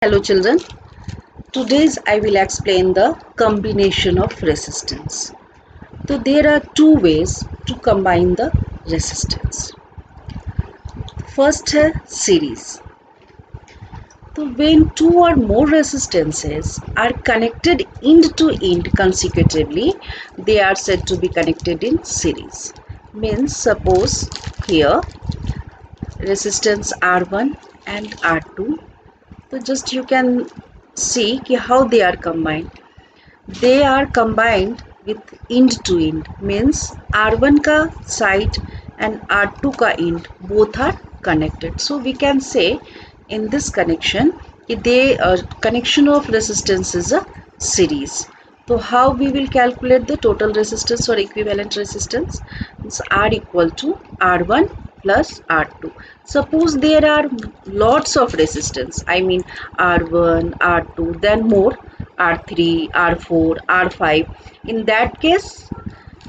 Hello children, today's I will explain the combination of resistance. So there are two ways to combine the resistance. First है series. So when two or more resistances are connected end to end consecutively, they are said to be connected in series. Means suppose here resistance R1 and R2. So just you can see how they are combined. They are combined with end to end, means R1 का side and R2 का end both are connected. So we can say in this connection connection of resistance is a series. So how we will calculate the total resistance or equivalent resistance? It's R equal to R1 plus R2. Suppose there are lots of resistance, I mean R1, R2, then more R3, R4, R5. In that case,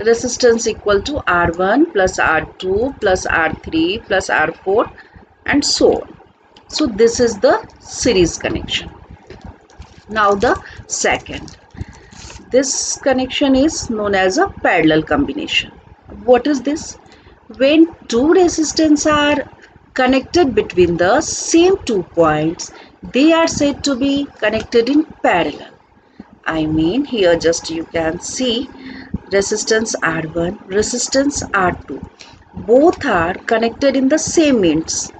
resistance equal to R1 plus R2 plus R3 plus R4 and so on. So this is the series connection. Now the second. This connection is known as a parallel combination. What is this? When two resistors are connected between the same 2 points, they are said to be connected in parallel. I mean here just you can see resistance R1, resistance R2. Both are connected in the same ends.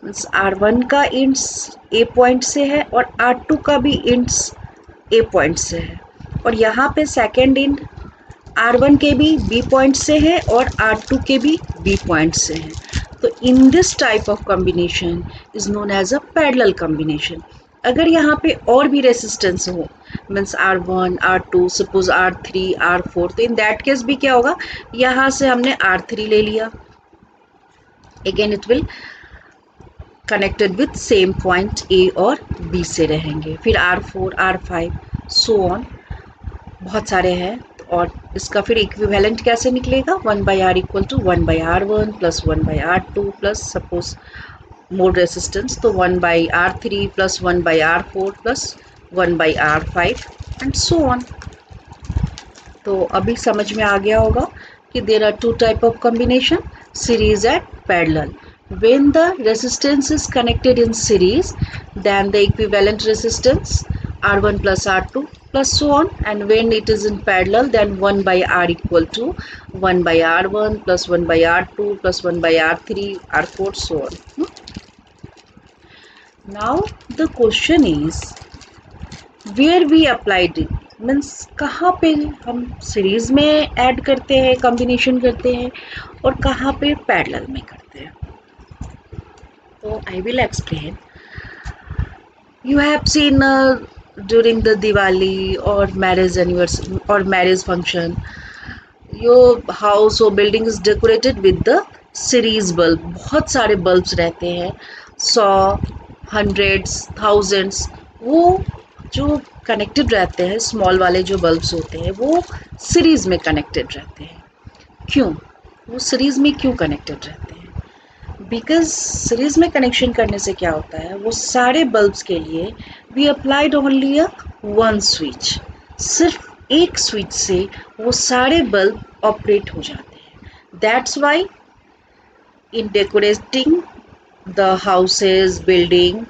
R1 का ends A point से है और R2 का भी ends A point से है और यहाँ पे सेकेंड इंड R1 के भी B पॉइंट से है और R2 के भी B पॉइंट से है. तो in this type of combination is known as a parallel combination. अगर यहाँ पे और भी रेसिस्टेंस हो means R1, R2, suppose R3, R4, तो इन दैट केस भी क्या होगा, यहाँ से हमने R3 ले लिया, again it will connected with same point A और बी से रहेंगे. फिर R4, R5 सो ऑन, बहुत सारे हैं. और इसका फिर इक्विवेलेंट कैसे निकलेगा, 1/R equal to 1/R1 plus 1/R2 plus suppose more resistance तो 1/R3 plus 1/R4 plus 1/R5 and so on. तो अभी समझ में आ गया होगा कि there are two type of combination, series and parallel. When the resistance is connected in series, then the equivalent resistance R1 plus R2 plus so on, and when it is in parallel, then 1/R equal to 1/R1 plus 1/R2 plus 1/R3, R4 so on. Now the question is where we applied it, means कहाँ पे हम series में add करते हैं, combination करते हैं और कहाँ पे पैरेलल में करते हैं. So I will explain. You have seen during the Diwali or marriage anniversary or marriage function, your house or building is decorated with the series bulb. बहुत सारे bulbs रहते हैं, 100, hundreds, thousands. वो जो connected रहते हैं, small वाले जो bulbs होते हैं, वो series में connected रहते हैं. क्यों? वो series में क्यों connected रहते हैं? बिकॉज सीरीज में कनेक्शन करने से क्या होता है, वो सारे बल्ब्स के लिए we applied only a one switch. सिर्फ एक स्विच से वो सारे बल्ब ऑपरेट हो जाते हैं. That's why in decorating the houses building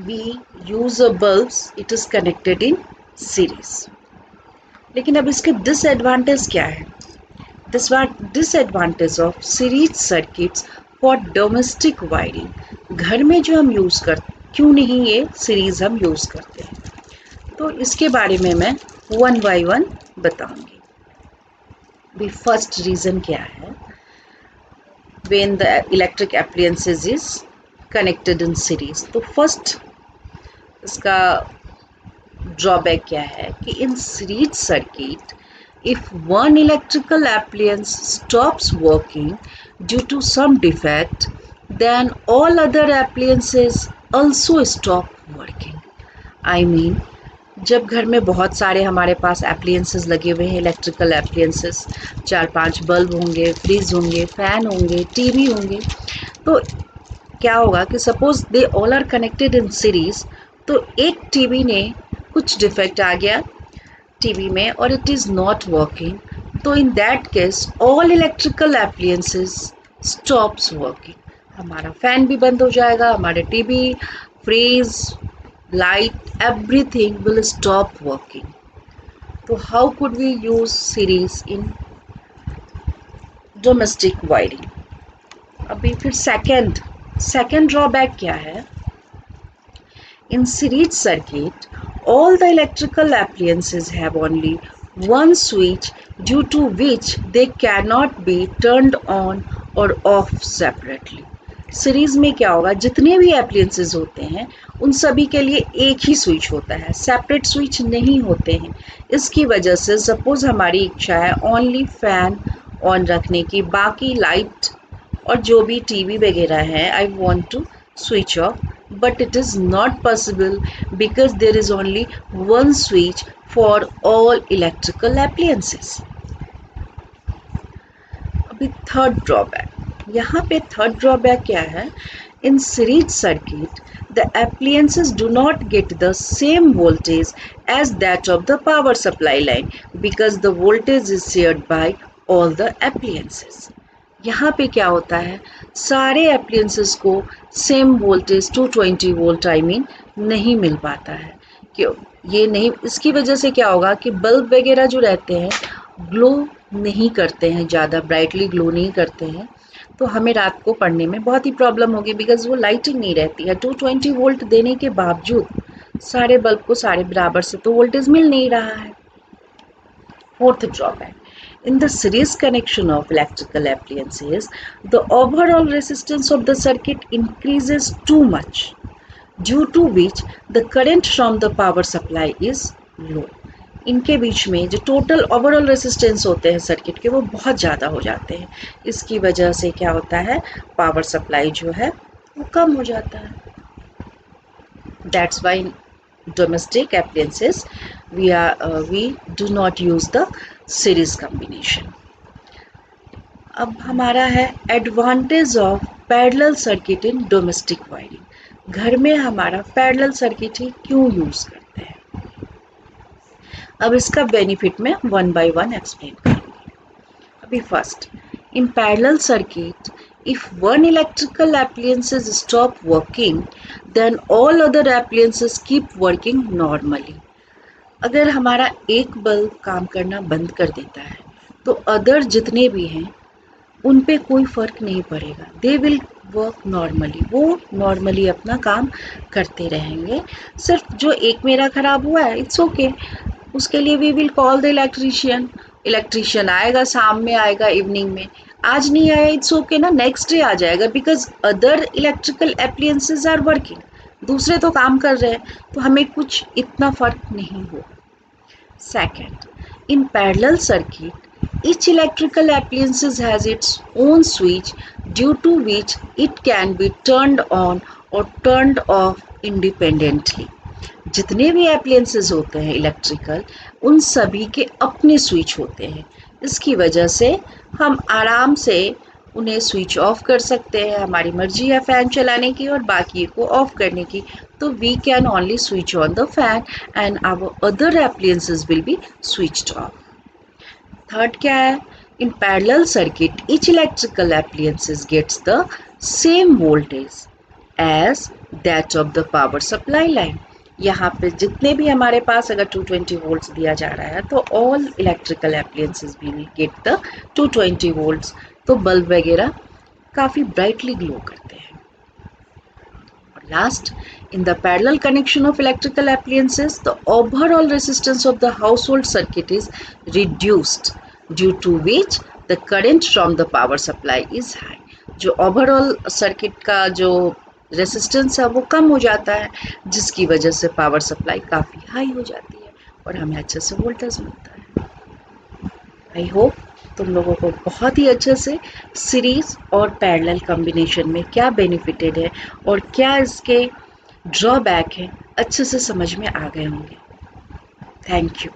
we use a bulbs, it is connected in series. लेकिन अब इसके डिसएडवांटेज क्या है? Disadvantage of series circuits for domestic wiring. घर में जो हम यूज़ करते, क्यों नहीं ये सीरीज हम यूज़ करते हैं, तो इसके बारे में मैं वन बाय वन बताऊंगी. भी फर्स्ट रीज़न क्या है, when the electric appliances is connected in series. तो फर्स्ट इसका ड्रॉबैक क्या है कि in series circuit, if one electrical appliance stops working due to some defect, then all other appliances also stop working. I mean, जब घर में बहुत सारे हमारे पास एप्लियंसेस लगे हुए हैं, इलेक्ट्रिकल एप्लियंसेस, 4-5 बल्ब होंगे, फ्रिज होंगे, फैन होंगे, टीवी होंगे, तो क्या होगा कि suppose they all are connected in series, तो एक टीवी ने कुछ डिफेक्ट आ गया टीवी में और इट इज़ नॉट वर्किंग, तो in that case all electrical appliances stops working. हमारा फैन भी बंद हो जाएगा, हमारे TV, fridge, light, everything will stop working. तो how could we use series in domestic wiring? अभी फिर सेकेंड ड्रॉबैक क्या है? In series circuit, all the electrical appliances have only one switch due to which they cannot be turned on or off separately. Series में क्या होगा, जितने भी appliances होते हैं उन सभी के लिए एक ही स्विच होता है, सेपरेट स्विच नहीं होते हैं। इसकी वजह से सपोज हमारी इच्छा है ओनली फैन ऑन रखने की, बाकी लाइट और जो भी टीवी वगैरह है I want to switch off, but it is not possible because there is only one switch for all electrical appliances. अभी थर्ड ड्रॉबैक, यहाँ पे थर्ड ड्रॉबैक क्या है? In series circuit the appliances do not get the same voltage as that of the power supply line because the voltage is shared by all the appliances. यहाँ पे क्या होता है, सारे एप्लियंसेस को सेम वोल्टेज 220 वोल्ट नहीं मिल पाता है। क्यों? ये नहीं, इसकी वजह से क्या होगा कि बल्ब वगैरह जो रहते हैं ग्लो नहीं करते हैं, ज़्यादा ब्राइटली ग्लो नहीं करते हैं, तो हमें रात को पढ़ने में बहुत ही प्रॉब्लम होगी बिकॉज वो लाइटिंग नहीं रहती है। 220 वोल्ट देने के बावजूद सारे बल्ब को सारे बराबर से तो वोल्टेज मिल नहीं रहा है। Fourth drawback, in the series connection of electrical appliances, the overall resistance of the circuit increases too much, due to which the current from the power supply is low. इनके बीच में जो टोटल ओवरऑल रेसिस्टेंस होते हैं circuit के वो बहुत ज़्यादा हो जाते हैं। इसकी वजह से क्या होता है, पावर सप्लाई जो है वो कम हो जाता है। That's why in domestic appliances we do not use the series combination. अब हमारा है advantage of parallel circuit in domestic wiring. घर में हमारा पैरेलल सर्किट ही क्यों यूज करते हैं? अब इसका बेनिफिट मैं वन बाय वन एक्सप्लेन करूँगी। अभी first, in parallel circuit if one electrical appliances stop working then all other appliances keep working normally. अगर हमारा एक बल्ब काम करना बंद कर देता है तो अदर जितने भी हैं उन पे कोई फ़र्क नहीं पड़ेगा, दे विल वर्क नॉर्मली, वो नॉर्मली अपना काम करते रहेंगे। सिर्फ जो एक मेरा ख़राब हुआ है इट्स ओके, उसके लिए we will call the electrician आएगा, शाम में आएगा, इवनिंग में। आज नहीं आया इट्स ओके ना, नेक्स्ट डे आ जाएगा because other electrical appliances are working, दूसरे तो काम कर रहे हैं, तो हमें कुछ इतना फ़र्क नहीं हो। Second, in parallel circuit, each electrical appliance has its own switch due to which it can be turned on or turned off independently. जितने भी appliances होते हैं इलेक्ट्रिकल, उन सभी के अपने स्विच होते हैं। इसकी वजह से हम आराम से उन्हें स्विच ऑफ कर सकते हैं, हमारी मर्जी है फ़ैन चलाने की और बाकी को ऑफ करने की, तो we can only switch on the fan and our other appliances will be switched off. Third क्या है, in parallel circuit each electrical appliances gets the same voltage as that of the power supply line. यहाँ पे जितने भी हमारे पास अगर 220 volts दिया जा रहा है तो all electrical appliances will get the 220 volts, तो बल्ब वगैरह काफ़ी ब्राइटली ग्लो करते हैं। और last, in the parallel connection of electrical appliances, the overall resistance of the household circuit is reduced, due to which the current from the power supply is high. जो overall circuit का जो resistance है वो कम हो जाता है, जिसकी वजह से पावर सप्लाई काफ़ी हाई हो जाती है और हमें अच्छे से वोल्टेज मिलता है। आई होप तुम लोगों को बहुत ही अच्छे से सीरीज और पैरेलल कॉम्बिनेशन में क्या बेनिफिटेड है और क्या इसके ड्रॉबैक है अच्छे से समझ में आ गए होंगे। Thank you.